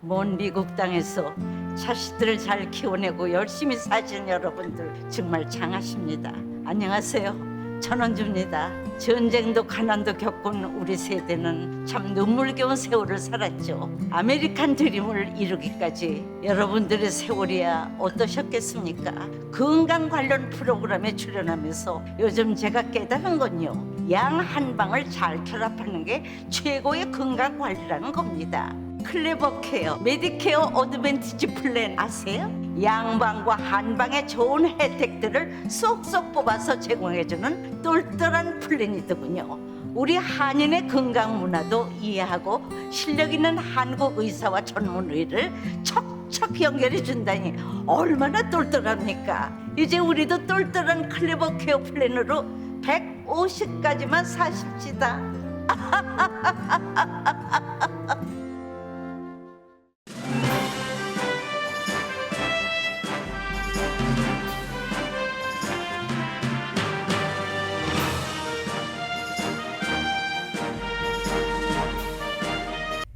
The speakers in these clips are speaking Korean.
먼 미국 땅에서 자식들을 잘 키워내고 열심히 사신 여러분들 정말 장하십니다. 안녕하세요. 전원주입니다. 전쟁도 가난도 겪은 우리 세대는 참 눈물겨운 세월을 살았죠. 아메리칸 드림을 이루기까지 여러분들의 세월이야 어떠셨겠습니까? 건강 관련 프로그램에 출연하면서 요즘 제가 깨달은 건요, 양 한 방을 잘 결합하는 게 최고의 건강 관리라는 겁니다. 클레버 케어, 메디케어 어드밴티지 플랜 아세요? 양방과 한방의 좋은 혜택들을 쏙쏙 뽑아서 제공해주는 똘똘한 플랜이더군요. 우리 한인의 건강 문화도 이해하고 실력 있는 한국 의사와 전문의를 척척 연결해 준다니 얼마나 똘똘합니까? 이제 우리도 똘똘한 클레버 케어 플랜으로 150까지만 사십시다.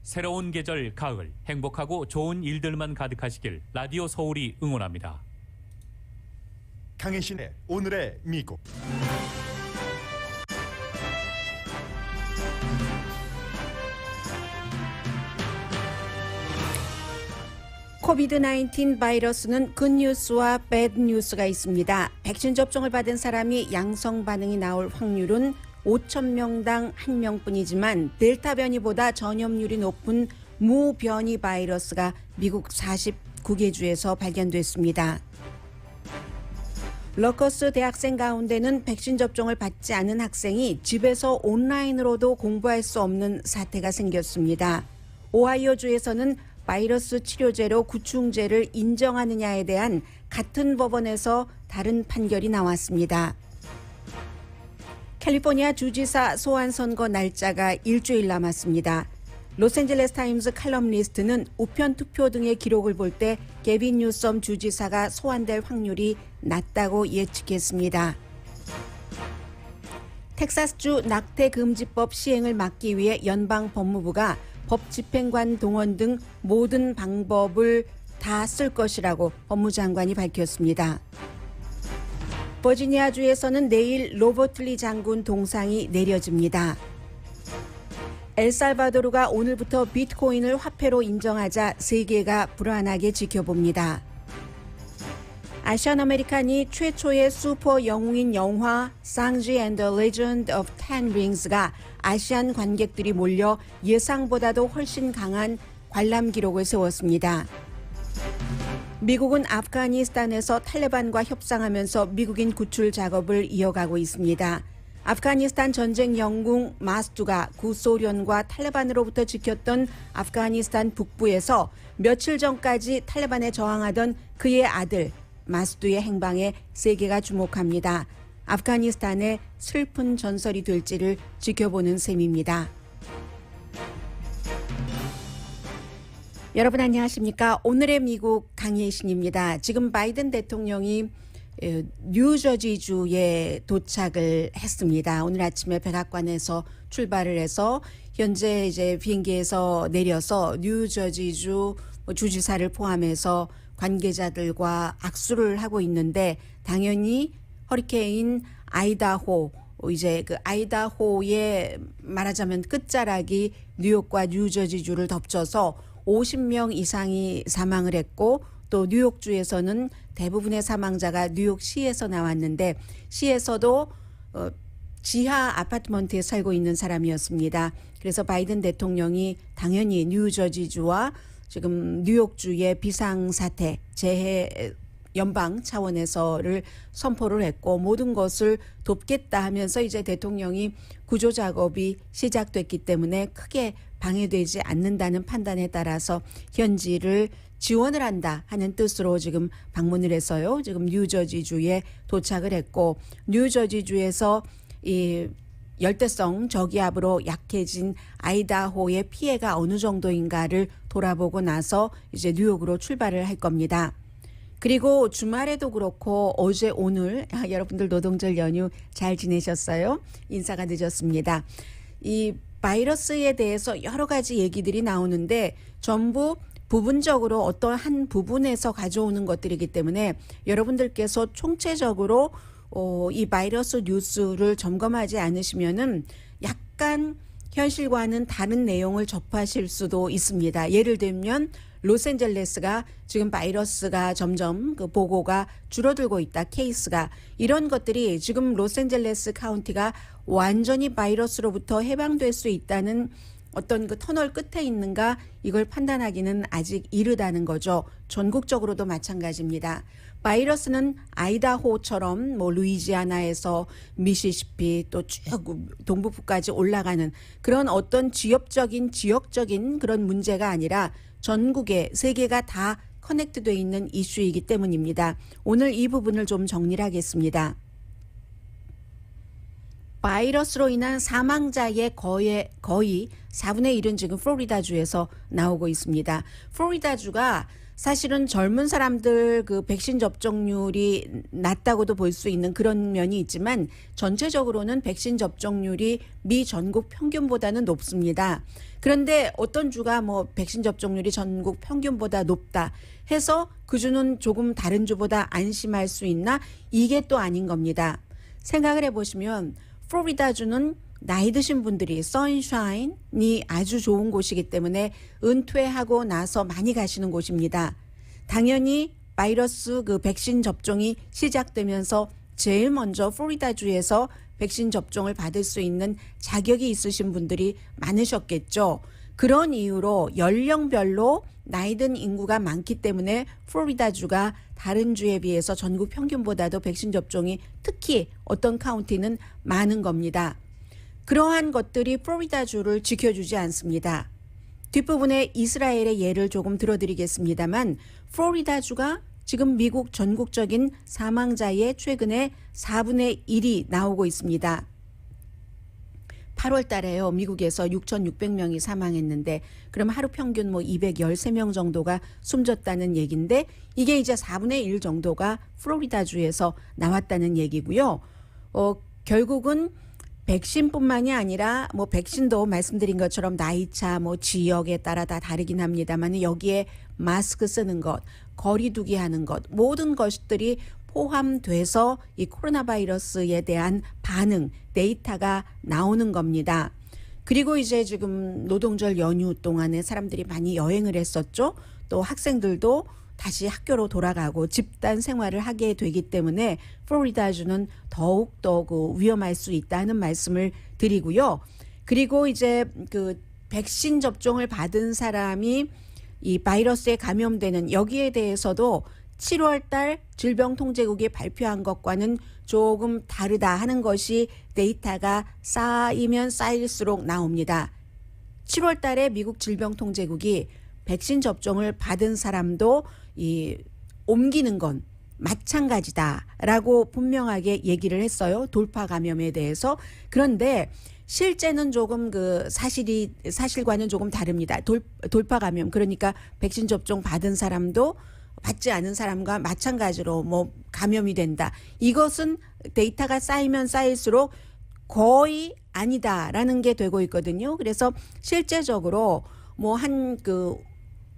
새로운 계절 가을, 행복하고 좋은 일들만 가득하시길 라디오 서울이 응원합니다. 강혜신의 오늘의 미국. 코비드-19 바이러스는 굿뉴스와 배드뉴스가 있습니다. 백신 접종을 받은 사람이 양성 반응이 나올 확률은 5,000명당 1명뿐이지만 델타 변이보다 전염률이 높은 무 변이 바이러스가 미국 49개 주에서 발견됐습니다. 러커스 대학생 가운데는 백신 접종을 받지 않은 학생이 집에서 온라인으로도 공부할 수 없는 사태가 생겼습니다. 오하이오주에서는 바이러스 치료제로 구충제를 인정하느냐에 대한 같은 법원에서 다른 판결이 나왔습니다. 캘리포니아 주지사 소환 선거 날짜가 일주일 남았습니다. 로스앤젤레스 타임즈 칼럼니스트는 우편 투표 등의 기록을 볼 때 게빈 뉴섬 주지사가 소환될 확률이 낮다고 예측했습니다. 텍사스주 낙태 금지법 시행을 막기 위해 연방 법무부가 법 집행관 동원 등 모든 방법을 다 쓸 것이라고 법무장관이 밝혔습니다. 버지니아주에서는 내일 로버틀리 장군 동상이 내려집니다. 엘살바도르가 오늘부터 비트코인을 화폐로 인정하자 세계가 불안하게 지켜봅니다. 아시안 아메리칸이 최초의 슈퍼 영웅인 영화 상지 앤 더 레전드 오브 텐 링스가 아시안 관객들이 몰려 예상보다도 훨씬 강한 관람 기록을 세웠습니다. 미국은 아프가니스탄에서 탈레반과 협상하면서 미국인 구출 작업을 이어가고 있습니다. 아프가니스탄 전쟁 영웅 마스두가 구소련과 탈레반으로부터 지켰던 아프가니스탄 북부에서 며칠 전까지 탈레반에 저항하던 그의 아들 마스두의 행방에 세계가 주목합니다. 아프가니스탄의 슬픈 전설이 될지를 지켜보는 셈입니다. 여러분 안녕하십니까? 오늘의 미국 강예신입니다. 지금 바이든 대통령이 뉴저지주에 도착을 했습니다. 오늘 아침에 백악관에서 출발을 해서 현재 이제 비행기에서 내려서 뉴저지주 주지사를 포함해서 관계자들과 악수를 하고 있는데 당연히 허리케인 아이다호, 이제 그 아이다호의 말하자면 끝자락이 뉴욕과 뉴저지주를 덮쳐서 50명 이상이 사망을 했고 또 뉴욕주에서는 대부분의 사망자가 뉴욕시에서 나왔는데 시에서도 지하 아파트먼트에 살고 있는 사람이었습니다. 그래서 바이든 대통령이 당연히 뉴저지주와 지금 뉴욕주의 비상사태, 재해 연방 차원에서를 선포를 했고 모든 것을 돕겠다 하면서 이제 대통령이 구조 작업이 시작됐기 때문에 크게 방해되지 않는다는 판단에 따라서 현지를 지원을 한다 하는 뜻으로 지금 방문을 해서요. 지금 뉴저지주에 도착을 했고 뉴저지주에서 이 열대성 저기압으로 약해진 아이다호의 피해가 어느 정도인가를 돌아보고 나서 이제 뉴욕으로 출발을 할 겁니다. 그리고 주말에도 그렇고 어제 오늘 여러분들 노동절 연휴 잘 지내셨어요? 인사가 늦었습니다. 이 바이러스에 대해서 여러 가지 얘기들이 나오는데 전부 부분적으로 어떤 한 부분에서 가져오는 것들이기 때문에 여러분들께서 총체적으로 이 바이러스 뉴스를 점검하지 않으시면은 약간 현실과는 다른 내용을 접하실 수도 있습니다. 예를 들면 로스앤젤레스가 지금 바이러스가 점점 그 보고가 줄어들고 있다. 케이스가 이런 것들이 지금 로스앤젤레스 카운티가 완전히 바이러스로부터 해방될 수 있다는 어떤 그 터널 끝에 있는가 이걸 판단하기는 아직 이르다는 거죠. 전국적으로도 마찬가지입니다. 바이러스는 아이다호처럼 뭐 루이지아나에서 미시시피 또 쭉 동북부까지 올라가는 그런 어떤 지역적인 그런 문제가 아니라 전국에 세계가 다 커넥트되어 있는 이슈이기 때문입니다. 오늘 이 부분을 좀 정리를 하겠습니다. 바이러스로 인한 사망자의 거의 4분의 1은 지금 플로리다주에서 나오고 있습니다. 플로리다주가 사실은 젊은 사람들 그 백신 접종률이 낮다고도 볼 수 있는 그런 면이 있지만 전체적으로는 백신 접종률이 미 전국 평균보다는 높습니다. 그런데 어떤 주가 뭐 백신 접종률이 전국 평균보다 높다 해서 그 주는 조금 다른 주보다 안심할 수 있나? 이게 또 아닌 겁니다. 생각을 해보시면 플로리다주는 나이 드신 분들이 선샤인이 아주 좋은 곳이기 때문에 은퇴하고 나서 많이 가시는 곳입니다. 당연히 바이러스 그 백신 접종이 시작되면서 제일 먼저 플로리다주에서 백신 접종을 받을 수 있는 자격이 있으신 분들이 많으셨겠죠. 그런 이유로 연령별로 나이 든 인구가 많기 때문에 플로리다주가 다른 주에 비해서 전국 평균보다도 백신 접종이 특히 어떤 카운티는 많은 겁니다. 그러한 것들이 플로리다주를 지켜주지 않습니다. 뒷부분에 이스라엘의 예를 조금 들어드리겠습니다만 플로리다주가 지금 미국 전국적인 사망자의 최근에 4분의 1이 나오고 있습니다. 8월 달에요. 미국에서 6,600명이 사망했는데 그럼 하루 평균 뭐 213명 정도가 숨졌다는 얘기인데 이게 이제 4분의 1 정도가 플로리다주에서 나왔다는 얘기고요. 결국은 백신뿐만이 아니라 뭐 백신도 말씀드린 것처럼 나이차 뭐 지역에 따라 다 다르긴 합니다만 여기에 마스크 쓰는 것, 거리 두기 하는 것 모든 것들이 포함돼서 이 코로나 바이러스에 대한 반응, 데이터가 나오는 겁니다. 그리고 이제 지금 노동절 연휴 동안에 사람들이 많이 여행을 했었죠. 또 학생들도 다시 학교로 돌아가고 집단 생활을 하게 되기 때문에 플로리다주는 더욱더 그 위험할 수 있다는 말씀을 드리고요. 그리고 이제 그 백신 접종을 받은 사람이 이 바이러스에 감염되는 여기에 대해서도 7월 달 질병통제국이 발표한 것과는 조금 다르다 하는 것이 데이터가 쌓이면 쌓일수록 나옵니다. 7월 달에 미국 질병통제국이 백신 접종을 받은 사람도 옮기는 건 마찬가지다라고 분명하게 얘기를 했어요. 돌파 감염에 대해서. 그런데 실제는 조금 그 사실과는 조금 다릅니다. 돌파 감염 그러니까 백신 접종 받은 사람도 받지 않은 사람과 마찬가지로 뭐 감염이 된다. 이것은 데이터가 쌓이면 쌓일수록 거의 아니다라는 게 되고 있거든요. 그래서 실제적으로 뭐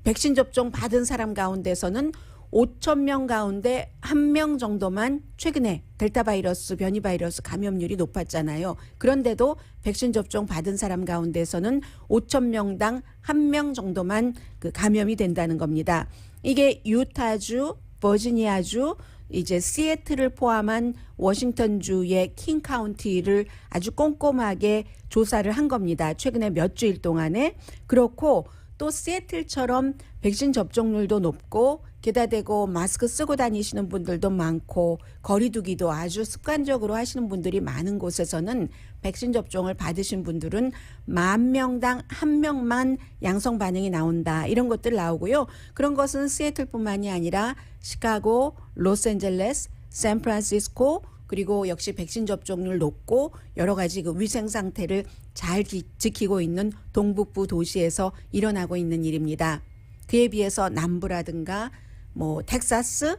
백신 접종 받은 사람 가운데서는 5,000명 가운데 1명 정도만 최근에 델타 바이러스, 변이 바이러스 감염률이 높았잖아요. 그런데도 백신 접종 받은 사람 가운데서는 5,000명당 1명 정도만 그 감염이 된다는 겁니다. 이게 유타주, 버지니아주, 이제 시애틀을 포함한 워싱턴주의 킹 카운티를 아주 꼼꼼하게 조사를 한 겁니다. 최근에 몇 주일 동안에. 그렇고 또 시애틀처럼 백신 접종률도 높고 게다 대고 마스크 쓰고 다니시는 분들도 많고 거리 두기도 아주 습관적으로 하시는 분들이 많은 곳에서는 백신 접종을 받으신 분들은 10,000명당 1명만 양성 반응이 나온다. 이런 것들 나오고요. 그런 것은 시애틀뿐만이 아니라 시카고, 로스앤젤레스, 샌프란시스코 그리고 역시 백신 접종률 높고 여러 가지 그 위생 상태를 잘 지키고 있는 동북부 도시에서 일어나고 있는 일입니다. 그에 비해서 남부라든가 뭐 텍사스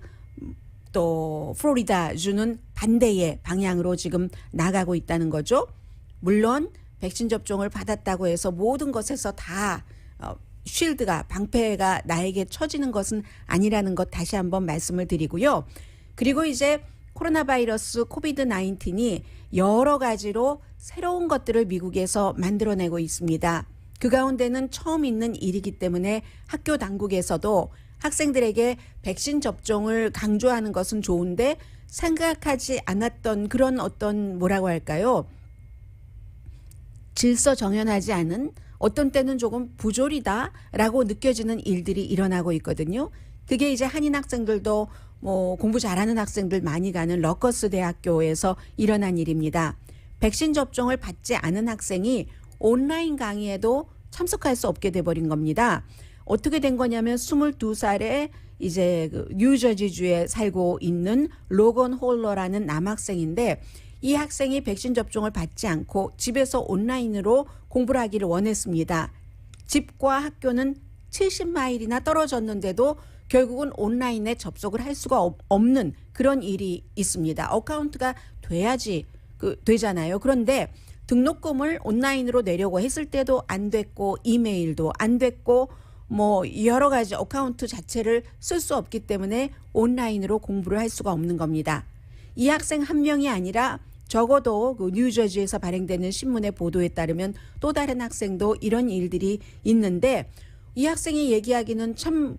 또 플로리다주는 반대의 방향으로 지금 나가고 있다는 거죠. 물론 백신 접종을 받았다고 해서 모든 것에서 다 쉴드가 방패가 나에게 쳐지는 것은 아니라는 것 다시 한번 말씀을 드리고요. 그리고 이제 코로나 바이러스 코비드 19이 여러 가지로 새로운 것들을 미국에서 만들어내고 있습니다. 그 가운데는 처음 있는 일이기 때문에 학교 당국에서도 학생들에게 백신 접종을 강조하는 것은 좋은데 생각하지 않았던 그런 어떤 뭐라고 할까요? 질서정연하지 않은 어떤 때는 조금 부조리다라고 느껴지는 일들이 일어나고 있거든요. 그게 이제 한인 학생들도 뭐 공부 잘하는 학생들 많이 가는 러커스 대학교에서 일어난 일입니다. 백신 접종을 받지 않은 학생이 온라인 강의에도 참석할 수 없게 돼버린 겁니다. 어떻게 된 거냐면 22살에 이제 그 뉴저지주에 살고 있는 로건 홀러라는 남학생인데 이 학생이 백신 접종을 받지 않고 집에서 온라인으로 공부를 하기를 원했습니다. 집과 학교는 70마일이나 떨어졌는데도 결국은 온라인에 접속을 할 수가 없는 그런 일이 있습니다. 어카운트가 돼야지 되잖아요. 그런데 등록금을 온라인으로 내려고 했을 때도 안 됐고 이메일도 안 됐고 뭐 여러 가지 어카운트 자체를 쓸 수 없기 때문에 온라인으로 공부를 할 수가 없는 겁니다. 이 학생 한 명이 아니라 적어도 그 뉴저지에서 발행되는 신문의 보도에 따르면 또 다른 학생도 이런 일들이 있는데 이 학생이 얘기하기는 참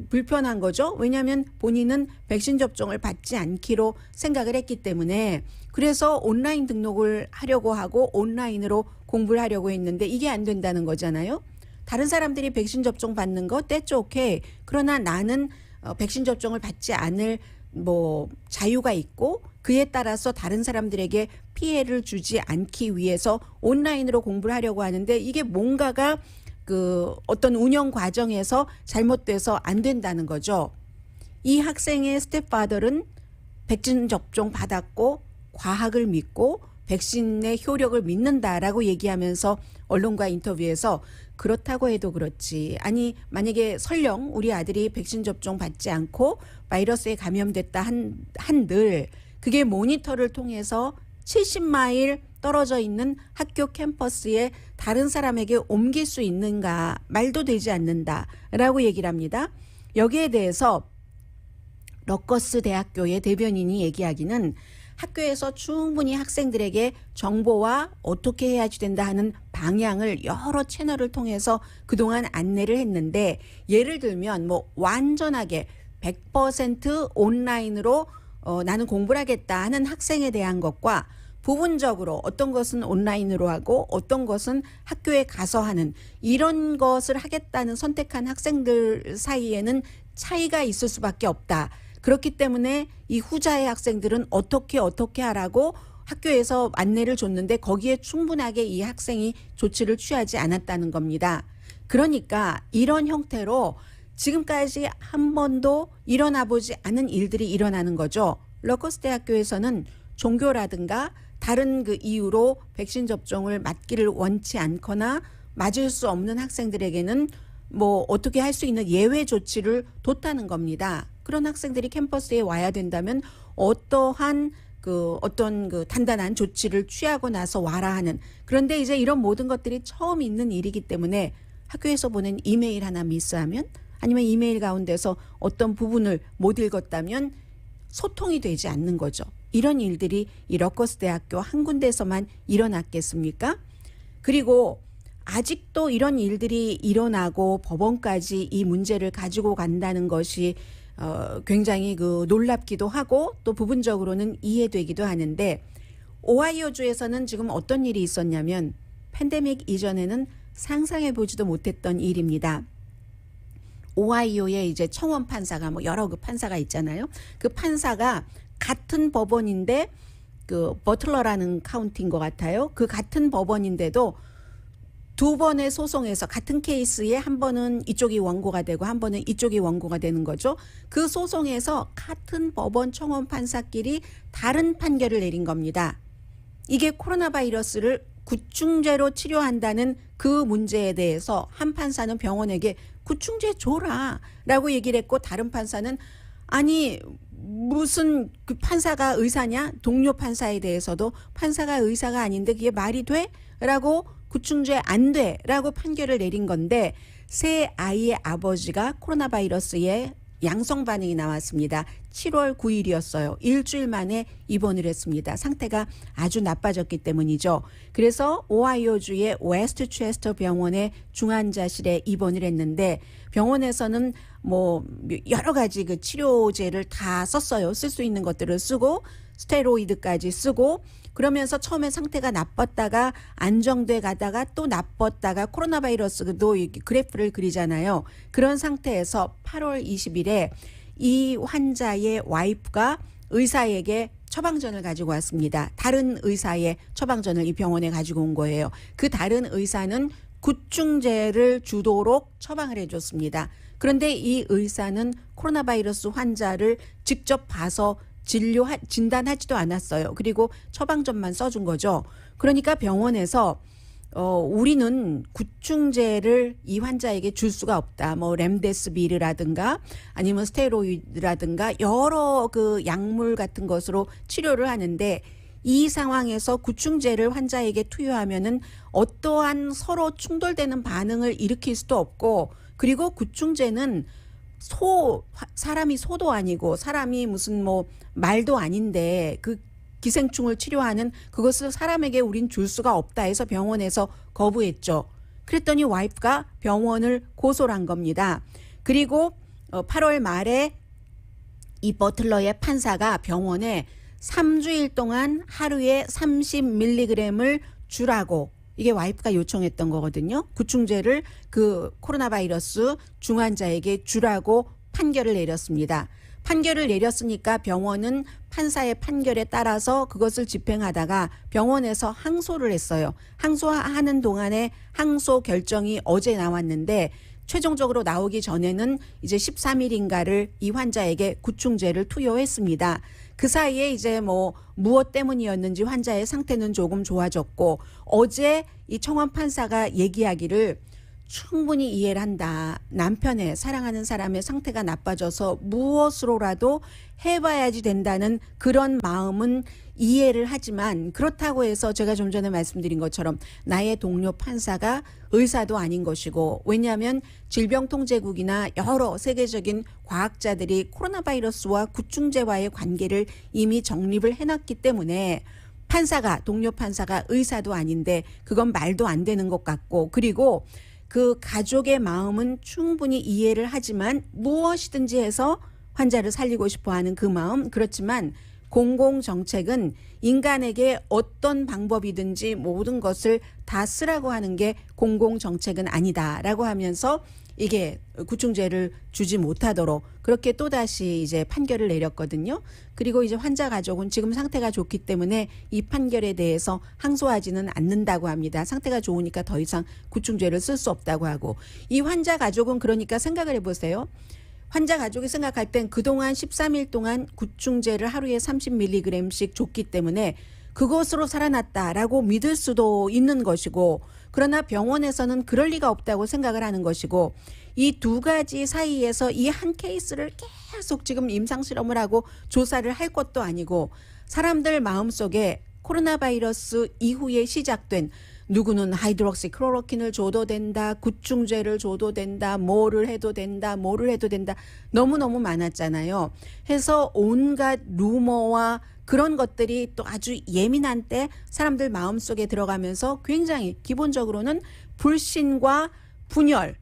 불편한 거죠. 왜냐하면 본인은 백신 접종을 받지 않기로 생각을 했기 때문에 그래서 온라인 등록을 하려고 하고 온라인으로 공부를 하려고 했는데 이게 안 된다는 거잖아요. 다른 사람들이 백신 접종 받는 거 that's okay. 그러나 나는 백신 접종을 받지 않을 뭐 자유가 있고 그에 따라서 다른 사람들에게 피해를 주지 않기 위해서 온라인으로 공부를 하려고 하는데 이게 뭔가가 그 어떤 운영 과정에서 잘못돼서 안 된다는 거죠. 이 학생의 스텝파더는 백신 접종 받았고 과학을 믿고 백신의 효력을 믿는다라고 얘기하면서 언론과 인터뷰에서 그렇다고 해도 그렇지. 아니 만약에 설령 우리 아들이 백신 접종 받지 않고 바이러스에 감염됐다 한들 그게 모니터를 통해서 70마일 떨어져 있는 학교 캠퍼스에 다른 사람에게 옮길 수 있는가 말도 되지 않는다라고 얘기를 합니다. 여기에 대해서 러커스 대학교의 대변인이 얘기하기는 학교에서 충분히 학생들에게 정보와 어떻게 해야지 된다 하는 방향을 여러 채널을 통해서 그동안 안내를 했는데 예를 들면 뭐 완전하게 100% 온라인으로 나는 공부를 하겠다 하는 학생에 대한 것과 부분적으로 어떤 것은 온라인으로 하고 어떤 것은 학교에 가서 하는 이런 것을 하겠다는 선택한 학생들 사이에는 차이가 있을 수밖에 없다. 그렇기 때문에 이 후자의 학생들은 어떻게 하라고 학교에서 안내를 줬는데 거기에 충분하게 이 학생이 조치를 취하지 않았다는 겁니다. 그러니까 이런 형태로 지금까지 한 번도 일어나 보지 않은 일들이 일어나는 거죠. 러커스 대학교에서는 종교라든가 다른 그 이유로 백신 접종을 맞기를 원치 않거나 맞을 수 없는 학생들에게는 뭐 어떻게 할 수 있는 예외 조치를 뒀다는 겁니다. 그런 학생들이 캠퍼스에 와야 된다면 어떠한 어떤 단단한 조치를 취하고 나서 와라 하는. 그런데 이제 이런 모든 것들이 처음 있는 일이기 때문에 학교에서 보낸 이메일 하나 미스하면 아니면 이메일 가운데서 어떤 부분을 못 읽었다면 소통이 되지 않는 거죠. 이런 일들이 이 러커스 대학교 한 군데서만 일어났겠습니까? 그리고 아직도 이런 일들이 일어나고 법원까지 이 문제를 가지고 간다는 것이 굉장히 놀랍기도 하고 또 부분적으로는 이해되기도 하는데 오하이오주에서는 지금 어떤 일이 있었냐면 팬데믹 이전에는 상상해 보지도 못했던 일입니다. 오하이오에 이제 청원 판사가 뭐 여러 그 판사가 있잖아요. 그 판사가 같은 법원인데 버틀러라는 카운티인 것 같아요. 그 같은 법원인데도 두 번의 소송에서 같은 케이스에 한 번은 이쪽이 원고가 되고 한 번은 이쪽이 원고가 되는 거죠. 그 소송에서 같은 법원 청원 판사끼리 다른 판결을 내린 겁니다. 이게 코로나 바이러스를 구충제로 치료한다는 그 문제에 대해서 한 판사는 병원에게 구충제 줘라 라고 얘기를 했고 다른 판사는 아니 무슨 그 판사가 의사냐? 동료 판사에 대해서도 판사가 의사가 아닌데 그게 말이 돼? 라고 구충제 안 돼 라고 판결을 내린 건데 세 아이의 아버지가 코로나 바이러스에 양성 반응이 나왔습니다. 7월 9일이었어요. 일주일 만에 입원을 했습니다. 상태가 아주 나빠졌기 때문이죠. 그래서 오하이오주의 웨스트체스터 병원의 중환자실에 입원을 했는데 병원에서는 뭐 여러 가지 그 치료제를 다 썼어요. 쓸 수 있는 것들을 쓰고 스테로이드까지 쓰고 그러면서 처음에 상태가 나빴다가 안정돼 가다가 또 나빴다가 코로나 바이러스도 그래프를 그리잖아요. 그런 상태에서 8월 20일에 이 환자의 와이프가 의사에게 처방전을 가지고 왔습니다. 다른 의사의 처방전을 이 병원에 가지고 온 거예요. 그 다른 의사는 구충제를 주도록 처방을 해줬습니다. 그런데 이 의사는 코로나 바이러스 환자를 직접 봐서 진단하지도 않았어요. 그리고 처방전만 써준 거죠. 그러니까 병원에서 우리는 구충제를 이 환자에게 줄 수가 없다. 뭐 렘데스비르라든가 아니면 스테로이드라든가 여러 그 약물 같은 것으로 치료를 하는데 이 상황에서 구충제를 환자에게 투여하면은 어떠한 서로 충돌되는 반응을 일으킬 수도 없고 그리고 구충제는 사람이 소도 아니고 사람이 무슨 뭐 말도 아닌데 그 기생충을 치료하는 그것을 사람에게 우린 줄 수가 없다 해서 병원에서 거부했죠. 그랬더니 와이프가 병원을 고소를 한 겁니다. 그리고 8월 말에 이 버틀러의 판사가 병원에 3주일 동안 하루에 30mg을 주라고 이게 와이프가 요청했던 거거든요. 구충제를 그 코로나 바이러스 중환자에게 주라고 판결을 내렸습니다. 판결을 내렸으니까 병원은 판사의 판결에 따라서 그것을 집행하다가 병원에서 항소를 했어요. 항소하는 동안에 항소 결정이 어제 나왔는데 최종적으로 나오기 전에는 이제 13일인가를 이 환자에게 구충제를 투여했습니다. 그 사이에 이제 뭐 무엇 때문이었는지 환자의 상태는 조금 좋아졌고 어제 이 청원 판사가 얘기하기를 충분히 이해를 한다. 남편의 사랑하는 사람의 상태가 나빠져서 무엇으로라도 해봐야지 된다는 그런 마음은 이해를 하지만 그렇다고 해서 제가 좀 전에 말씀드린 것처럼 나의 동료 판사가 의사도 아닌 것이고 왜냐하면 질병통제국이나 여러 세계적인 과학자들이 코로나 바이러스와 구충제와의 관계를 이미 정립을 해놨기 때문에 동료 판사가 의사도 아닌데 그건 말도 안 되는 것 같고 그리고 그 가족의 마음은 충분히 이해를 하지만 무엇이든지 해서 환자를 살리고 싶어 하는 그 마음 그렇지만 공공정책은 인간에게 어떤 방법이든지 모든 것을 다 쓰라고 하는 게 공공정책은 아니다라고 하면서 이게 구충제를 주지 못하도록 그렇게 또다시 이제 판결을 내렸거든요. 그리고 이제 환자 가족은 지금 상태가 좋기 때문에 이 판결에 대해서 항소하지는 않는다고 합니다. 상태가 좋으니까 더 이상 구충제를 쓸 수 없다고 하고 이 환자 가족은 그러니까 생각을 해보세요. 환자 가족이 생각할 땐 그동안 13일 동안 구충제를 하루에 30mg씩 줬기 때문에 그것으로 살아났다라고 믿을 수도 있는 것이고 그러나 병원에서는 그럴 리가 없다고 생각을 하는 것이고 이 두 가지 사이에서 이 한 케이스를 계속 지금 임상실험을 하고 조사를 할 것도 아니고 사람들 마음속에 코로나 바이러스 이후에 시작된 누구는 하이드록시클로로킨을 줘도 된다. 구충제를 줘도 된다. 뭐를 해도 된다. 너무너무 많았잖아요. 해서 온갖 루머와 그런 것들이 또 아주 예민한 때 사람들 마음속에 들어가면서 굉장히 기본적으로는 불신과 분열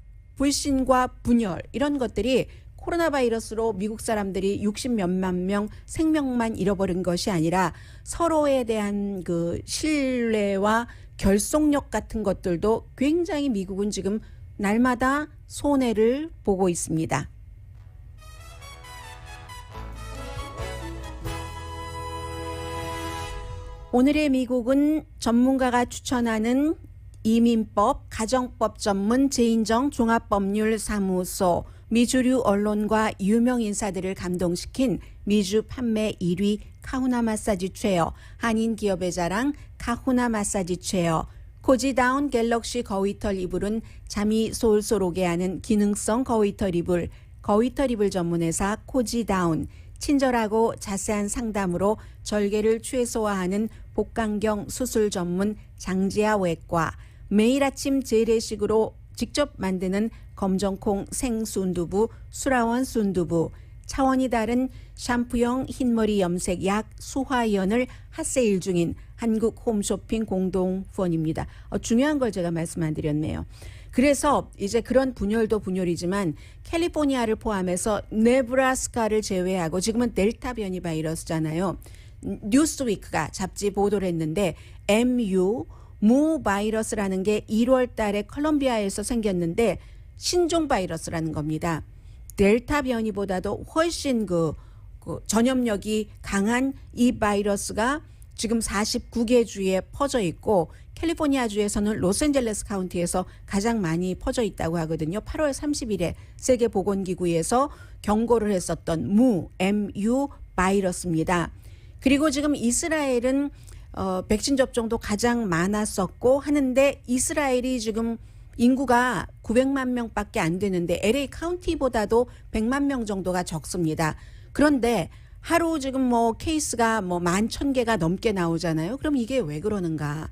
이런 것들이 코로나 바이러스로 미국 사람들이 60몇만 명 생명만 잃어버린 것이 아니라 서로에 대한 그 신뢰와 결속력 같은 것들도 굉장히 미국은 지금 날마다 손해를 보고 있습니다. 오늘의 미국은 전문가가 추천하는 이민법, 가정법 전문 제인정 종합법률사무소, 미주류 언론과 유명 인사들을 감동시킨 미주 판매 1위 카후나 마사지 체어, 한인 기업의 자랑 카후나 마사지 체어, 코지다운 갤럭시 거위털 이불은 잠이 솔솔 오게 하는 기능성 거위털 이불, 거위털 이불 전문회사 코지다운, 친절하고 자세한 상담으로 절개를 최소화하는 복강경 수술 전문 장지아 외과, 매일 아침 재래식으로 직접 만드는 검정콩 생순두부, 수라원 순두부, 차원이 다른 샴푸용 흰머리 염색 약 수화연을 핫세일 중인 한국 홈쇼핑 공동후원입니다. 중요한 걸 제가 말씀 안 드렸네요. 그래서 이제 그런 분열도 분열이지만 캘리포니아를 포함해서 네브라스카를 제외하고 지금은 델타 변이 바이러스잖아요. 뉴스위크가 잡지 보도를 했는데 무 바이러스라는 게 1월 달에 컬럼비아에서 생겼는데 신종 바이러스라는 겁니다. 델타 변이보다도 훨씬 그 전염력이 강한 이 바이러스가 지금 49개 주에 퍼져 있고 캘리포니아 주에서는 로스앤젤레스 카운티에서 가장 많이 퍼져 있다고 하거든요. 8월 30일에 세계보건기구에서 경고를 했었던 MU 바이러스입니다. 그리고 지금 이스라엘은 백신 접종도 가장 많았었고 하는데 이스라엘이 지금 인구가 900만 명밖에 안 되는데 LA 카운티보다도 100만 명 정도가 적습니다. 그런데 하루 지금 뭐 케이스가 뭐 11,000개가 넘게 나오잖아요. 그럼 이게 왜 그러는가?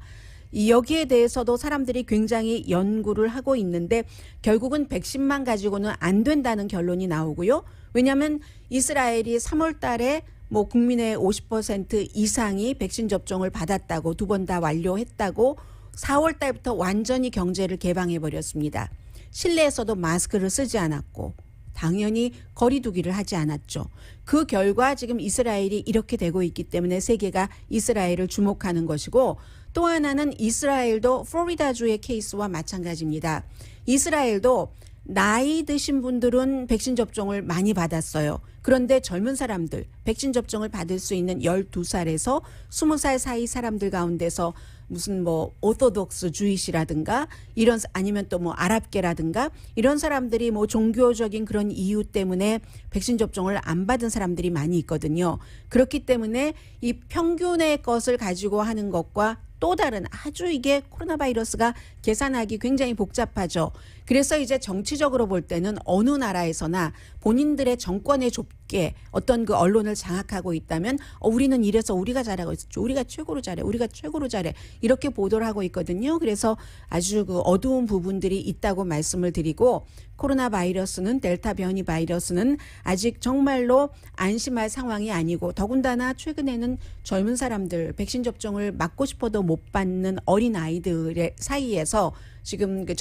여기에 대해서도 사람들이 굉장히 연구를 하고 있는데 결국은 백신만 가지고는 안 된다는 결론이 나오고요. 왜냐하면 이스라엘이 3월 달에 뭐 국민의 50% 이상이 백신 접종을 받았다고 2번 다 완료했다고 4월 달부터 완전히 경제를 개방해 버렸습니다. 실내에서도 마스크를 쓰지 않았고 당연히 거리 두기를 하지 않았죠. 그 결과 지금 이스라엘이 이렇게 되고 있기 때문에 세계가 이스라엘을 주목하는 것이고 또 하나는 이스라엘도 플로리다주의 케이스와 마찬가지입니다. 이스라엘도 나이 드신 분들은 백신 접종을 많이 받았어요. 그런데 젊은 사람들, 백신 접종을 받을 수 있는 12살에서 20살 사이 사람들 가운데서 무슨 뭐 오토독스 주이시라든가 이런 아니면 또 뭐 아랍계라든가 이런 사람들이 뭐 종교적인 그런 이유 때문에 백신 접종을 안 받은 사람들이 많이 있거든요. 그렇기 때문에 이 평균의 것을 가지고 하는 것과 또 다른 아주 이게 코로나 바이러스가 계산하기 굉장히 복잡하죠. 그래서 이제 정치적으로 볼 때는 어느 나라에서나 본인들의 정권에 좁게 어떤 그 언론을 장악하고 있다면 우리는 이래서 우리가 잘하고 있었죠. 우리가 최고로 잘해. 우리가 최고로 잘해. 이렇게 보도를 하고 있거든요. 그래서 아주 그 어두운 부분들이 있다고 말씀을 드리고 코로나 바이러스는 델타 변이 바이러스는 아직 정말로 안심할 상황이 아니고 더군다나 최근에는 젊은 사람들 백신 접종을 맞고 싶어도 못 받는 어린 아이들의 사이에서 지금 그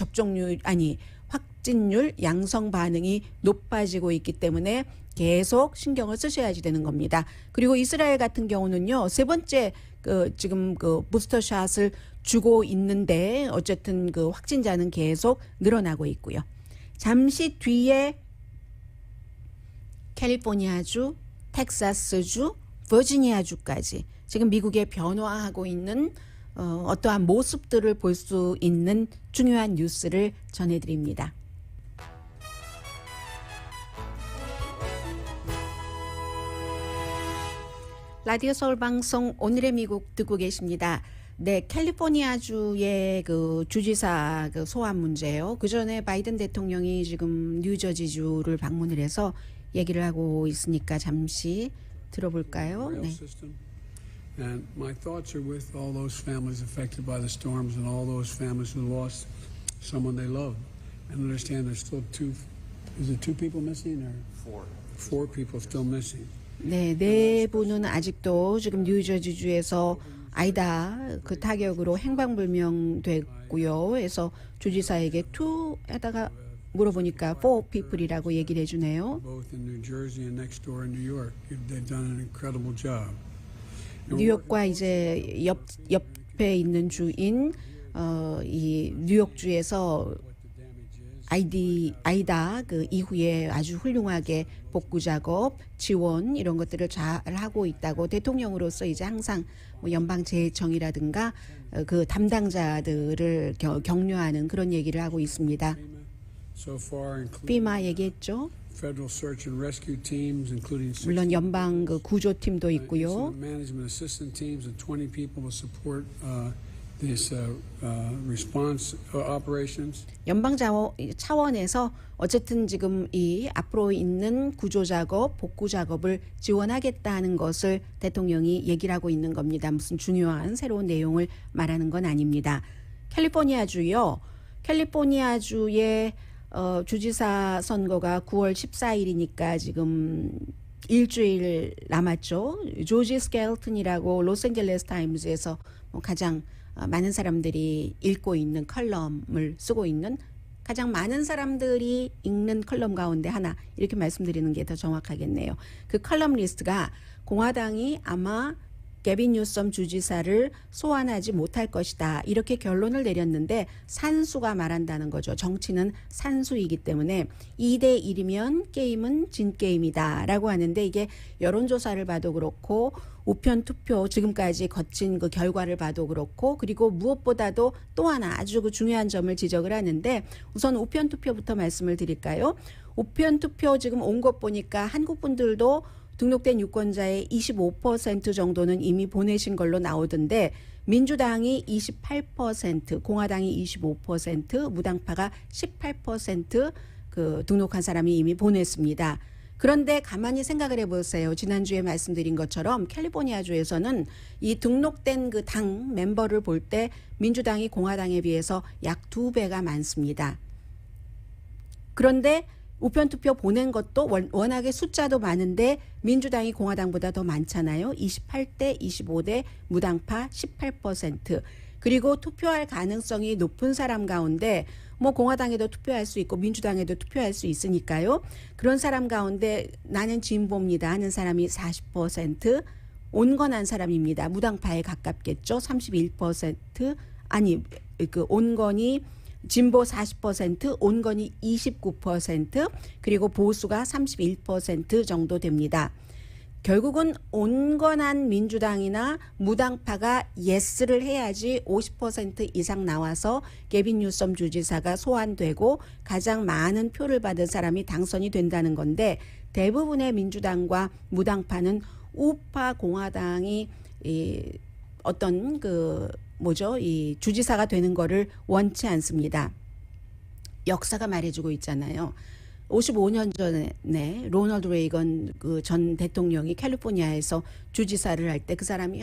확진율 양성 반응이 높아지고 있기 때문에 계속 신경을 쓰셔야지 되는 겁니다. 그리고 이스라엘 같은 경우는요, 세 번째 지금 그 부스터샷을 주고 있는데 어쨌든 그 확진자는 계속 늘어나고 있고요. 잠시 뒤에 캘리포니아주, 텍사스주, 버지니아주까지 지금 미국에 변화하고 있는 어떠한 모습들을 볼 수 있는 중요한 뉴스를 전해드립니다. 라디오 서울 방송 오늘의 미국 듣고 계십니다. 네, 캘리포니아주의 그 주지사 그 소환 문제예요. 그 전에 바이든 대통령이 지금 뉴저지주를 방문을 해서 얘기를 하고 있으니까 잠시 들어볼까요? 네. And my thoughts are with all those families affected by the storms and all those families who lost someone they loved. And understand there's still is it two people missing or four people still missing? 네, 네 분은 아직도 지금 뉴저지주에서 아이다 그 타격으로 행방불명됐고요. 그래서 주지사에게 투에다가 물어보니까 four people이라고 얘기를 해주네요. Both in New Jersey and next door in New York. They've done an incredible job. 뉴욕과 이제 옆에 있는 주인 이 뉴욕주에서 아이다 그 이후에 아주 훌륭하게 복구 작업, 지원 이런 것들을 잘 하고 있다고 대통령으로서 이제 항상 뭐 연방재해청이라든가 그 담당자들을 격려하는 그런 얘기를 하고 있습니다. FEMA 얘기했죠. 물론 연방 그 구조팀도 있고요. 연방 차원에서 어쨌든 지금 이 앞으로 있는 구조 작업, 복구 작업을 지원하겠다는 것을 대통령이 얘기를 하고 있는 겁니다. 무슨 중요한 새로운 내용을 말하는 건 아닙니다. 캘리포니아주요. 캘리포니아주의 주지사 선거가 9월 14일이니까 지금 일주일 남았죠. 조지 스켈튼이라고 로스앤젤레스 타임즈에서 가장 많은 사람들이 읽고 있는 컬럼을 쓰고 있는 가장 많은 사람들이 읽는 컬럼 가운데 하나 이렇게 말씀드리는 게 더 정확하겠네요. 그 컬럼 리스트가 공화당이 아마 게빈 뉴섬 주지사를 소환하지 못할 것이다. 이렇게 결론을 내렸는데 산수가 말한다는 거죠. 정치는 산수이기 때문에 2대 1이면 게임은 진 게임이다 라고 하는데 이게 여론조사를 봐도 그렇고 우편 투표 지금까지 거친 그 결과를 봐도 그렇고 그리고 무엇보다도 또 하나 아주 그 중요한 점을 지적을 하는데 우선 우편 투표부터 말씀을 드릴까요? 우편 투표 지금 온 것 보니까 한국 분들도 등록된 유권자의 25% 정도는 이미 보내신 걸로 나오던데 민주당이 28%, 공화당이 25%, 무당파가 18% 그 등록한 사람이 이미 보냈습니다. 그런데 가만히 생각을 해보세요. 지난주에 말씀드린 것처럼 캘리포니아주에서는 이 등록된 그 당 멤버를 볼 때 민주당이 공화당에 비해서 약 2배가 많습니다. 그런데 우편투표 보낸 것도 워낙에 숫자도 많은데 민주당이 공화당보다 더 많잖아요. 28대 25대 무당파 18%. 그리고 투표할 가능성이 높은 사람 가운데 뭐 공화당에도 투표할 수 있고 민주당에도 투표할 수 있으니까요. 그런 사람 가운데 나는 진보입니다 하는 사람이 40%, 온건한 사람입니다. 무당파에 가깝겠죠. 31%. 아니 그 온건이 진보 40%, 온건이 29%, 그리고 보수가 31% 정도 됩니다. 결국은 온건한 민주당이나 무당파가 예스를 해야지 50% 이상 나와서 게빈 뉴섬 주지사가 소환되고 가장 많은 표를 받은 사람이 당선이 된다는 건데 대부분의 민주당과 무당파는 우파 공화당이 어떤 이 주지사가 되는 거를 원치 않습니다. 역사가 말해주고 있잖아요. 55년 전에 로널드 레이건 그 전 대통령이 캘리포니아에서 주지사를 할 때 그 사람이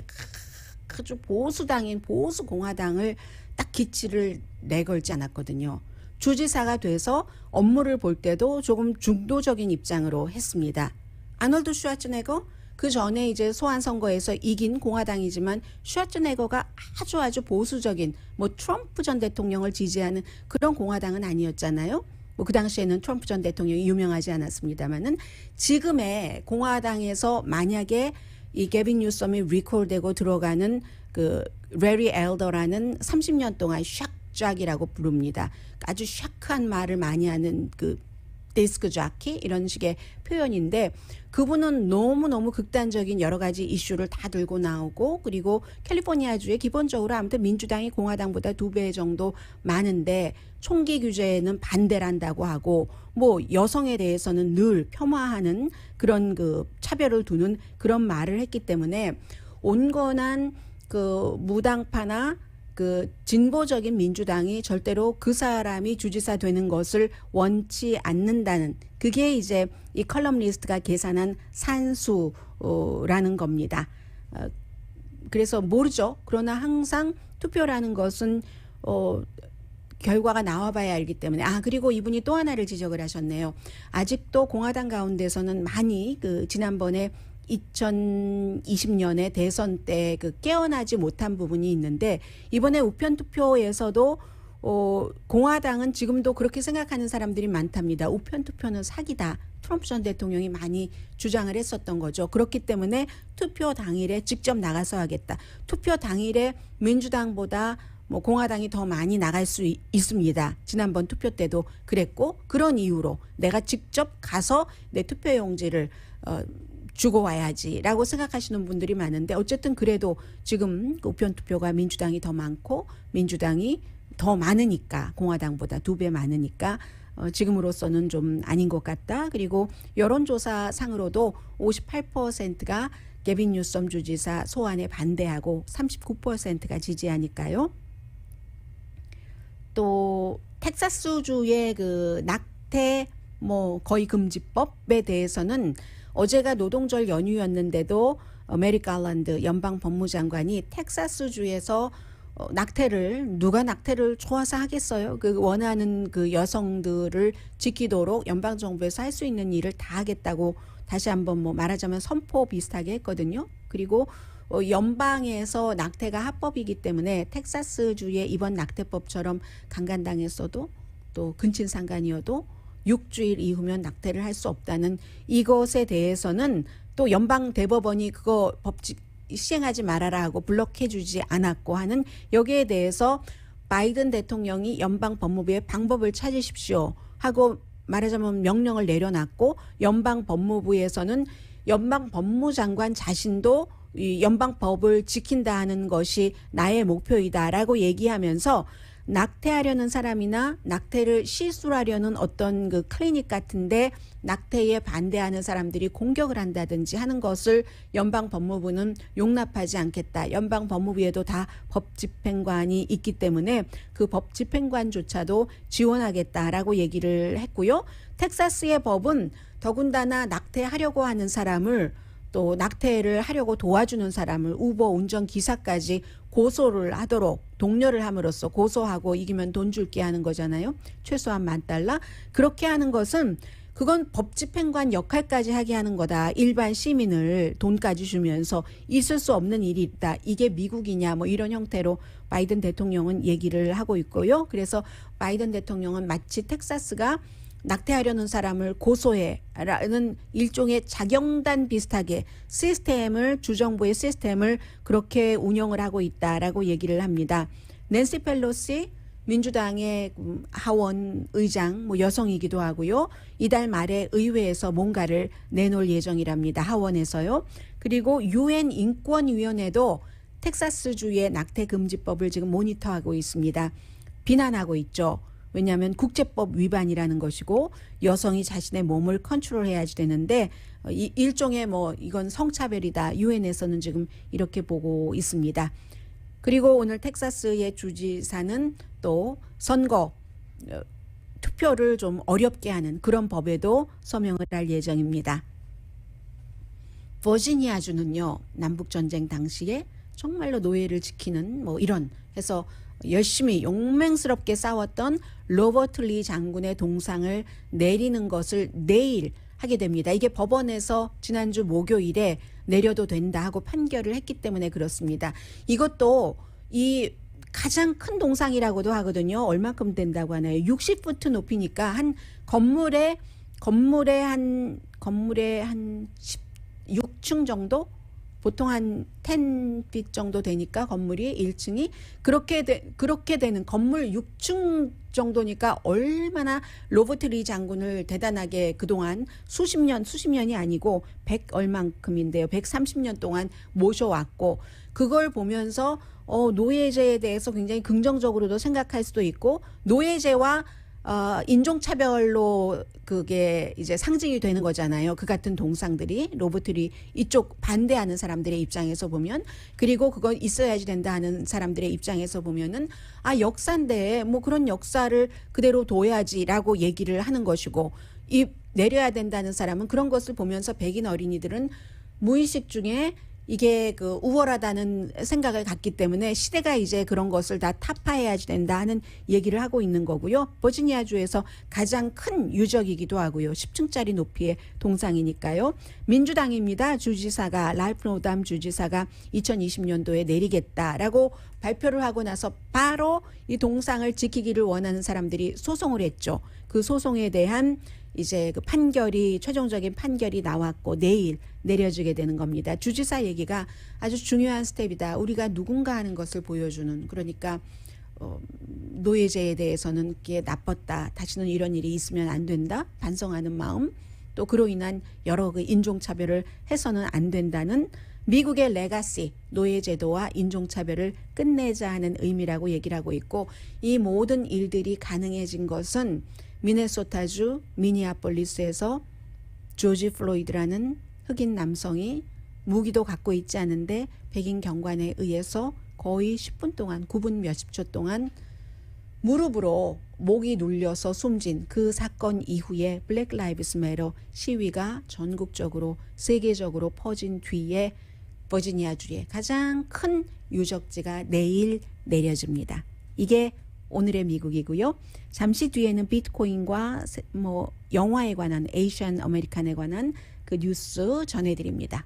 아주 보수당인 보수 공화당을 딱 기치를 내걸지 않았거든요. 주지사가 돼서 업무를 볼 때도 조금 중도적인 입장으로 했습니다. 아놀드 슈와츠네거 그 전에 이제 소환 선거에서 이긴 공화당이지만 슈와츠네거가 아주 보수적인 뭐 트럼프 전 대통령을 지지하는 그런 공화당은 아니었잖아요. 뭐 그 당시에는 트럼프 전 대통령이 유명하지 않았습니다만은 지금의 공화당에서 만약에 이 게빈 뉴섬이 리콜되고 들어가는 그 레리 엘더라는 30년 동안 샥작이라고 부릅니다. 아주 샤크한 말을 많이 하는 그 디스크 자키 이런 식의 표현인데 그분은 너무너무 극단적인 여러 가지 이슈를 다 들고 나오고 그리고 캘리포니아주에 기본적으로 아무튼 민주당이 공화당보다 2배 정도 많은데 총기 규제에는 반대를 한다고 하고 뭐 여성에 대해서는 늘 폄하하는 그런 그 차별을 두는 그런 말을 했기 때문에 온건한 그 무당파나 그 진보적인 민주당이 절대로 그 사람이 주지사 되는 것을 원치 않는다는 그게 이제 이 컬럼 리스트가 계산한 산수라는 겁니다. 그래서 모르죠. 그러나 항상 투표라는 것은 결과가 나와봐야 알기 때문에 그리고 이분이 또 하나를 지적을 하셨네요. 아직도 공화당 가운데서는 많이 그 지난번에 2020년에 대선 때 그 깨어나지 못한 부분이 있는데 이번에 우편 투표에서도 공화당은 지금도 그렇게 생각하는 사람들이 많답니다. 우편 투표는 사기다. 트럼프 전 대통령이 많이 주장을 했었던 거죠. 그렇기 때문에 투표 당일에 직접 나가서 하겠다. 투표 당일에 민주당보다 뭐 공화당이 더 많이 나갈 수 있습니다. 지난번 투표 때도 그랬고 그런 이유로 내가 직접 가서 내 투표용지를 주고 와야지라고 생각하시는 분들이 많은데 어쨌든 그래도 지금 우편 투표가 민주당이 더 많고 민주당이 더 많으니까 공화당보다 2배 많으니까 지금으로서는 좀 아닌 것 같다. 그리고 여론조사 상으로도 58%가 게빈 뉴섬 주지사 소환에 반대하고 39%가 지지하니까요. 또 텍사스주의 그 낙태 뭐 거의 금지법에 대해서는 어제가 노동절 연휴였는데도 메리 갈란드 연방 법무장관이 텍사스주에서 낙태를 누가 낙태를 좋아서 하겠어요? 그 원하는 그 여성들을 지키도록 연방 정부에서 할 수 있는 일을 다 하겠다고 다시 한번 뭐 말하자면 선포 비슷하게 했거든요. 그리고 연방에서 낙태가 합법이기 때문에 텍사스주의 이번 낙태법처럼 강간당했어도 또 근친상간이어도 6주일 이후면 낙태를 할 수 없다는 이것에 대해서는 또 연방 대법원이 그거 법칙 시행하지 말아라 하고 블록해주지 않았고 하는 여기에 대해서 바이든 대통령이 연방 법무부에 방법을 찾으십시오 하고 말하자면 명령을 내려놨고 연방 법무부에서는 연방 법무장관 자신도 이 연방법을 지킨다 하는 것이 나의 목표이다라고 얘기하면서 낙태하려는 사람이나 낙태를 시술하려는 어떤 그 클리닉 같은데 낙태에 반대하는 사람들이 공격을 한다든지 하는 것을 연방 법무부는 용납하지 않겠다. 연방 법무부에도 다 법 집행관이 있기 때문에 그 법 집행관조차도 지원하겠다라고 얘기를 했고요. 텍사스의 법은 더군다나 낙태하려고 하는 사람을 또 낙태를 하려고 도와주는 사람을 우버 운전기사까지 고소를 하도록 독려를 함으로써 고소하고 이기면 돈 줄게 하는 거잖아요. 최소한 $10,000. 그렇게 하는 것은 그건 법 집행관 역할까지 하게 하는 거다. 일반 시민을 돈까지 주면서 있을 수 없는 일이 있다. 이게 미국이냐 뭐 이런 형태로 바이든 대통령은 얘기를 하고 있고요. 그래서 바이든 대통령은 마치 텍사스가 낙태하려는 사람을 고소해라는 일종의 자경단 비슷하게 시스템을 주정부의 시스템을 그렇게 운영을 하고 있다라고 얘기를 합니다. 낸시 펠로시 민주당의 하원 의장 뭐 여성이기도 하고요. 이달 말에 의회에서 뭔가를 내놓을 예정이랍니다. 하원에서요. 그리고 유엔 인권위원회도 텍사스주의 낙태 금지법을 지금 모니터하고 있습니다. 비난하고 있죠. 왜냐하면 국제법 위반이라는 것이고 여성이 자신의 몸을 컨트롤해야지 되는데 일종의 뭐 이건 성차별이다. 유엔에서는 지금 이렇게 보고 있습니다. 그리고 오늘 텍사스의 주지사는 또 선거 투표를 좀 어렵게 하는 그런 법에도 서명을 할 예정입니다. 버지니아주는요. 남북전쟁 당시에 정말로 노예를 지키는 뭐 이런 해서 열심히 용맹스럽게 싸웠던 로버트 리 장군의 동상을 내리는 것을 내일 하게 됩니다. 이게 법원에서 지난주 목요일에 내려도 된다 하고 판결을 했기 때문에 그렇습니다. 이것도 이 가장 큰 동상이라고도 하거든요. 얼마큼 된다고 하나요? 60푸트 높이니까 한 건물에 한 16층 정도? 보통 한 10핏 정도 되니까 건물이 1층이 그렇게 되는 건물 6층 정도니까 얼마나 로버트 리 장군을 대단하게 그동안 수십 년이 아니고 100 얼만큼인데요. 130년 동안 모셔왔고 그걸 보면서 노예제에 대해서 굉장히 긍정적으로도 생각할 수도 있고 노예제와 인종차별로 그게 이제 상징이 되는 거잖아요. 그 같은 동상들이 로버트리 이쪽 반대하는 사람들의 입장에서 보면 그리고 그건 있어야지 된다 하는 사람들의 입장에서 보면은 역사인데 뭐 그런 역사를 그대로 둬야지라고 얘기를 하는 것이고 이 내려야 된다는 사람은 그런 것을 보면서 백인 어린이들은 무의식 중에 이게 그 우월하다는 생각을 갖기 때문에 시대가 이제 그런 것을 다 타파해야지 된다 하는 얘기를 하고 있는 거고요. 버지니아주에서 가장 큰 유적이기도 하고요. 10층짜리 높이의 동상이니까요. 민주당입니다. 주지사가 랄프 노담 주지사가 2020년도에 내리겠다라고 발표를 하고 나서 바로 이 동상을 지키기를 원하는 사람들이 소송을 했죠. 그 소송에 대한 이제 그 최종적인 판결이 나왔고 내일 내려지게 되는 겁니다. 주지사 얘기가 아주 중요한 스텝이다. 우리가 누군가 하는 것을 보여주는 그러니까 노예제에 대해서는 그게 나빴다. 다시는 이런 일이 있으면 안 된다. 반성하는 마음 또 그로 인한 여러 그 인종차별을 해서는 안 된다는 미국의 레가시 노예제도와 인종차별을 끝내자 하는 의미라고 얘기를 하고 있고 이 모든 일들이 가능해진 것은 미네소타주 미니아폴리스에서 조지 플로이드라는 흑인 남성이 무기도 갖고 있지 않은데 백인 경관에 의해서 거의 10분 동안 9분 몇십 초 동안 무릎으로 목이 눌려서 숨진 그 사건 이후에 블랙 라이브스 매터 시위가 전국적으로 세계적으로 퍼진 뒤에 버지니아주의 가장 큰 유적지가 내일 내려집니다. 이게 오늘의 미국이고요. 잠시 뒤에는 비트코인과 뭐 영화에 관한 에이시안 아메리칸에 관한 그 뉴스 전해드립니다.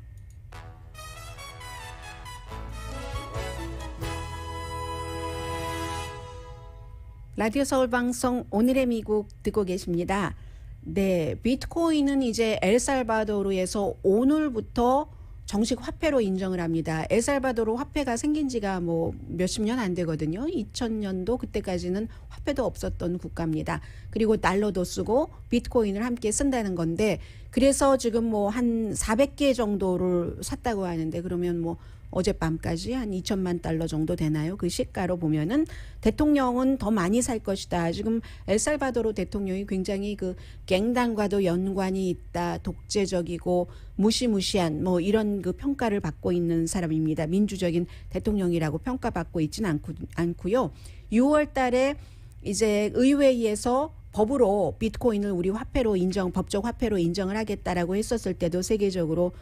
라디오 서울 방송 오늘의 미국 듣고 계십니다. 네, 비트코인은 이제 엘살바도르에서 오늘부터 정식 화폐로 인정을 합니다. 엘살바도르 화폐가 생긴 지가 뭐 몇십 년 안 되거든요. 2000년도 그때까지는 화폐도 없었던 국가입니다. 그리고 달러도 쓰고 비트코인을 함께 쓴다는 건데 그래서 지금 뭐 한 400개 정도를 샀다고 하는데 그러면 뭐 어젯밤까지 한 2천만 달러 정도 되나요? 그 시가로 보면은 대통령은 더 많이 살 것이다. 지금 엘살바도르 대통령이 굉장히 그 갱단과도 연관이 있다. 독재적이고 무시무시한 뭐 이런 그 평가를 받고 있는 사람입니다. 민주적인 대통령이라고 평가받고 있지는 않고요. 6월 달에 이제 의회에서 법으로 비트코인을 우리 화폐로 법적 화폐로 인정을 하겠다라고 했었을 때도 세계적으로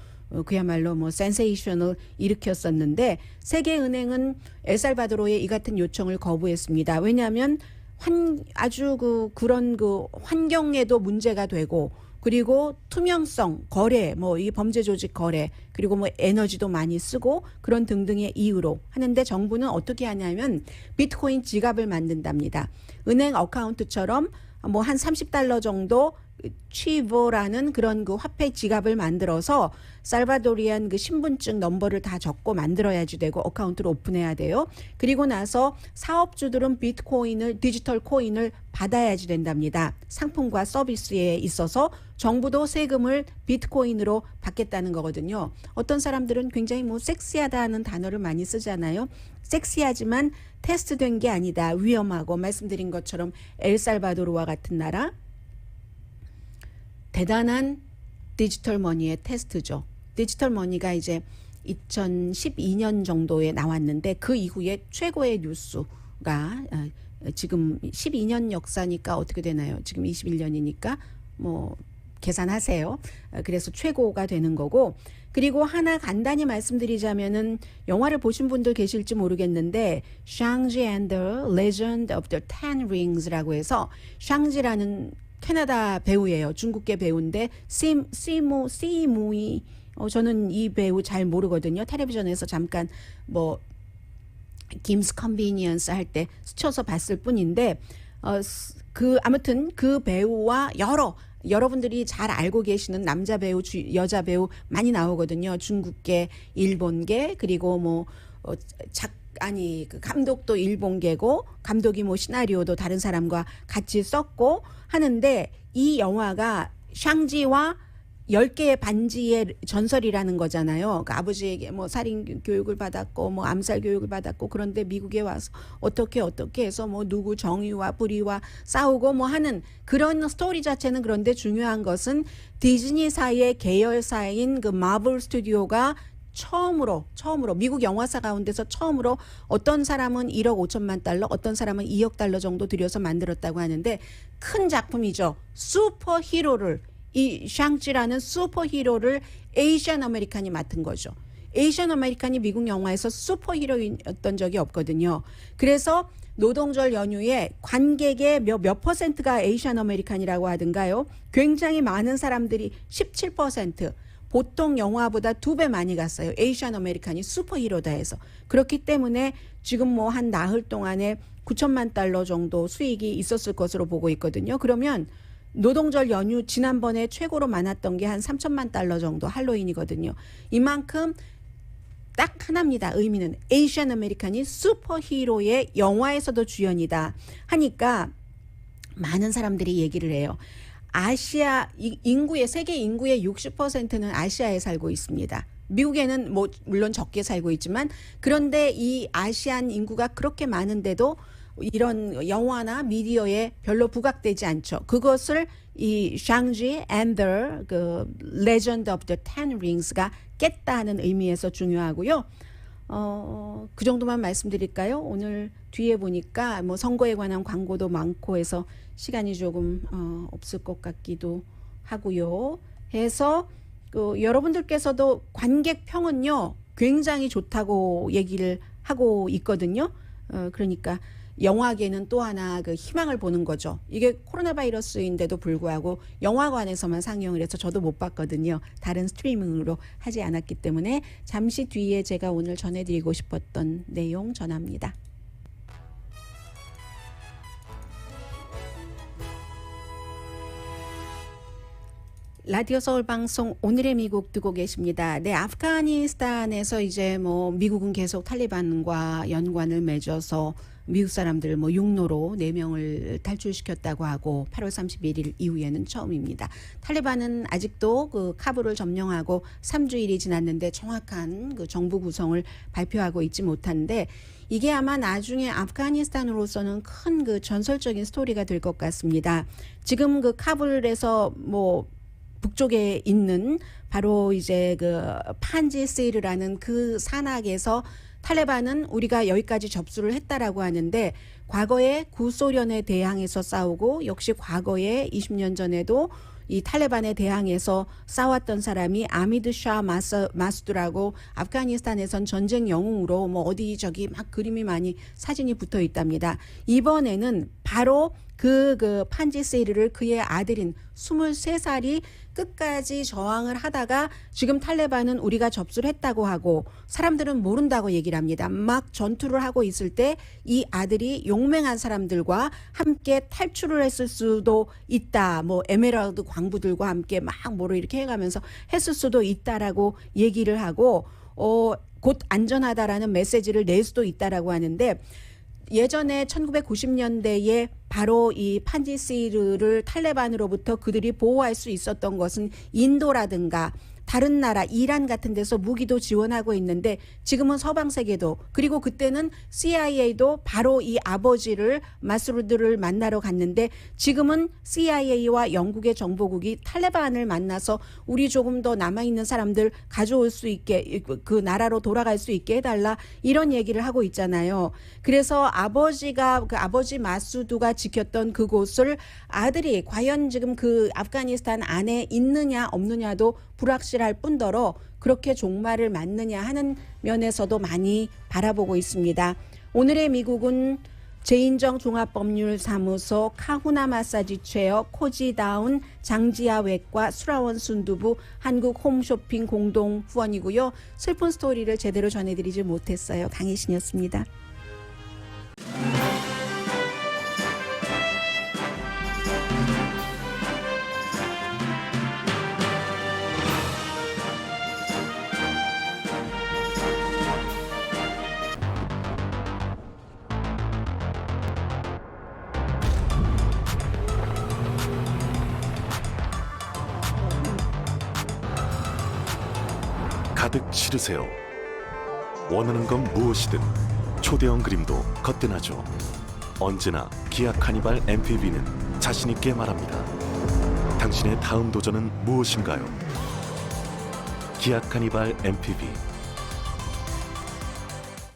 그야말로 뭐 센세이션을 일으켰었는데 세계은행은 엘살바도르의 이 같은 요청을 거부했습니다. 왜냐하면 아주 그런 환경에도 문제가 되고 그리고 투명성, 거래, 뭐 이 범죄 조직 거래, 그리고 뭐 에너지도 많이 쓰고 그런 등등의 이유로 하는데 정부는 어떻게 하냐면 비트코인 지갑을 만든답니다. 은행 어카운트처럼 뭐 한 30달러 정도 치보라는 그런 그 화폐 지갑을 만들어서 살바도리안 그 신분증 넘버를 다 적고 만들어야지 되고 어카운트를 오픈해야 돼요. 그리고 나서 사업주들은 디지털 코인을 받아야지 된답니다. 상품과 서비스에 있어서 정부도 세금을 비트코인으로 받겠다는 거거든요. 어떤 사람들은 굉장히 뭐 섹시하다는 단어를 많이 쓰잖아요. 섹시하지만 테스트된 게 아니다. 위험하고 말씀드린 것처럼 엘살바도르와 같은 나라 대단한 디지털 머니의 테스트죠. 디지털 머니가 이제 2012년 정도에 나왔는데 그 이후에 최고의 뉴스가 지금 12년 역사니까 어떻게 되나요? 지금 21년이니까 뭐 계산하세요. 그래서 최고가 되는 거고 그리고 하나 간단히 말씀드리자면은 영화를 보신 분들 계실지 모르겠는데 샹지 and the Legend of the Ten Rings라고 해서 샹지라는 캐나다 배우예요. 중국계 배우인데 시무이 저는 이 배우 잘 모르거든요. 텔레비전에서 잠깐 뭐 김스 컨비니언스 할 때 스쳐서 봤을 뿐인데 아무튼 그 배우와 여러분들이 잘 알고 계시는 남자 배우, 여자 배우 많이 나오거든요. 중국계, 일본계 그리고 뭐 그 감독도 일본계고 감독이 뭐 시나리오도 다른 사람과 같이 썼고 하는데 이 영화가 샹지와 10개의 반지의 전설이라는 거잖아요. 그 아버지에게 뭐 살인 교육을 받았고 뭐 암살 교육을 받았고 그런데 미국에 와서 어떻게 해서 뭐 누구 정의와 불의와 싸우고 뭐 하는 그런 스토리 자체는 그런데 중요한 것은 디즈니사의 계열사인 그 마블 스튜디오가 처음으로 미국 영화사 가운데서 처음으로 어떤 사람은 1억 5천만 달러, 어떤 사람은 2억 달러 정도 들여서 만들었다고 하는데 큰 작품이죠. 슈퍼히로를 이 샹찌라는 슈퍼히로를 에이시안 아메리칸이 맡은 거죠. 에이시안 아메리칸이 미국 영화에서 슈퍼히로였던 적이 없거든요. 그래서 노동절 연휴에 관객의 몇 퍼센트가 에이시안 아메리칸이라고 하던가요? 굉장히 많은 사람들이 17%. 보통 영화보다 2배 많이 갔어요. 에이시안 아메리칸이 슈퍼히로다 해서. 그렇기 때문에 지금 뭐 한 나흘 동안에 9천만 달러 정도 수익이 있었을 것으로 보고 있거든요. 그러면 노동절 연휴 지난번에 최고로 많았던 게 한 3천만 달러 정도 할로윈이거든요. 이만큼 딱 하나입니다. 의미는 에이시안 아메리칸이 슈퍼히로의 영화에서도 주연이다 하니까 많은 사람들이 얘기를 해요. 아시아 세계 인구의 60%는 아시아에 살고 있습니다. 미국에는 뭐 물론 적게 살고 있지만 그런데 이 아시안 인구가 그렇게 많은데도 이런 영화나 미디어에 별로 부각되지 않죠. 그것을 이 샹지 and the Legend of the Ten Rings가 깼다 하는 의미에서 중요하고요. 그 정도만 말씀드릴까요? 오늘 뒤에 보니까 뭐 선거에 관한 광고도 많고 해서 시간이 조금 없을 것 같기도 하고요. 해서 여러분들께서도 관객평은요 굉장히 좋다고 얘기를 하고 있거든요. 그러니까 영화계는 또 하나 그 희망을 보는 거죠. 이게 코로나 바이러스인데도 불구하고 영화관에서만 상영을 해서 저도 못 봤거든요. 다른 스트리밍으로 하지 않았기 때문에 잠시 뒤에 제가 오늘 전해드리고 싶었던 내용 전합니다. 라디오 서울 방송 오늘의 미국 듣고 계십니다. 네, 아프가니스탄에서 이제 뭐 미국은 계속 탈리반과 연관을 맺어서 미국 사람들 뭐 육로로 4명을 탈출시켰다고 하고 8월 31일 이후에는 처음입니다. 탈리반은 아직도 그 카불을 점령하고 3주일이 지났는데 정확한 그 정부 구성을 발표하고 있지 못한데 이게 아마 나중에 아프가니스탄으로서는 큰 그 전설적인 스토리가 될 것 같습니다. 지금 그 카불에서 뭐 북쪽에 있는 바로 이제 그 판지시르라는 그 산악에서 탈레반은 우리가 여기까지 접수를 했다라고 하는데 과거에 구소련에 대항해서 싸우고 역시 과거에 20년 전에도 이 탈레반에 대항해서 싸웠던 사람이 아미드 샤 마수드라고 아프가니스탄에선 전쟁 영웅으로 뭐 어디 저기 막 그림이 많이 사진이 붙어 있답니다. 이번에는 바로 그 판지세이르를 그의 아들인 23살이 끝까지 저항을 하다가 지금 탈레반은 우리가 접수를 했다고 하고 사람들은 모른다고 얘기를 합니다. 막 전투를 하고 있을 때 이 아들이 용맹한 사람들과 함께 탈출을 했을 수도 있다. 뭐 에메랄드 광부들과 함께 막 뭐로 이렇게 해가면서 했을 수도 있다라고 얘기를 하고 곧 안전하다라는 메시지를 낼 수도 있다라고 하는데 예전에 1990년대에 바로 이 판지시르를 탈레반으로부터 그들이 보호할 수 있었던 것은 인도라든가 다른 나라 이란 같은 데서 무기도 지원하고 있는데 지금은 서방 세계도 그리고 그때는 CIA도 바로 이 아버지를 마수르드를 만나러 갔는데 지금은 CIA와 영국의 정보국이 탈레반을 만나서 우리 조금 더 남아있는 사람들 가져올 수 있게 그 나라로 돌아갈 수 있게 해달라 이런 얘기를 하고 있잖아요. 그래서 아버지가 그 아버지 마수드가 지켰던 그곳을 아들이 과연 지금 그 아프가니스탄 안에 있느냐 없느냐도 불확실할 뿐더러 그렇게 종말을 맞느냐 하는 면에서도 많이 바라보고 있습니다. 오늘의 미국은 제인정 종합법률사무소 카후나 마사지 체어 코지다운 장지아 외과 수라원 순두부 한국 홈쇼핑 공동 후원이고요. 슬픈 스토리를 제대로 전해드리지 못했어요. 강혜신이었습니다. 가득 실으세요. 원하는 건 무엇이든 초대형 그림도 거뜬하죠. 언제나 기아 카니발 MPV는 자신있게 말합니다. 당신의 다음 도전은 무엇인가요? 기아 카니발 MPV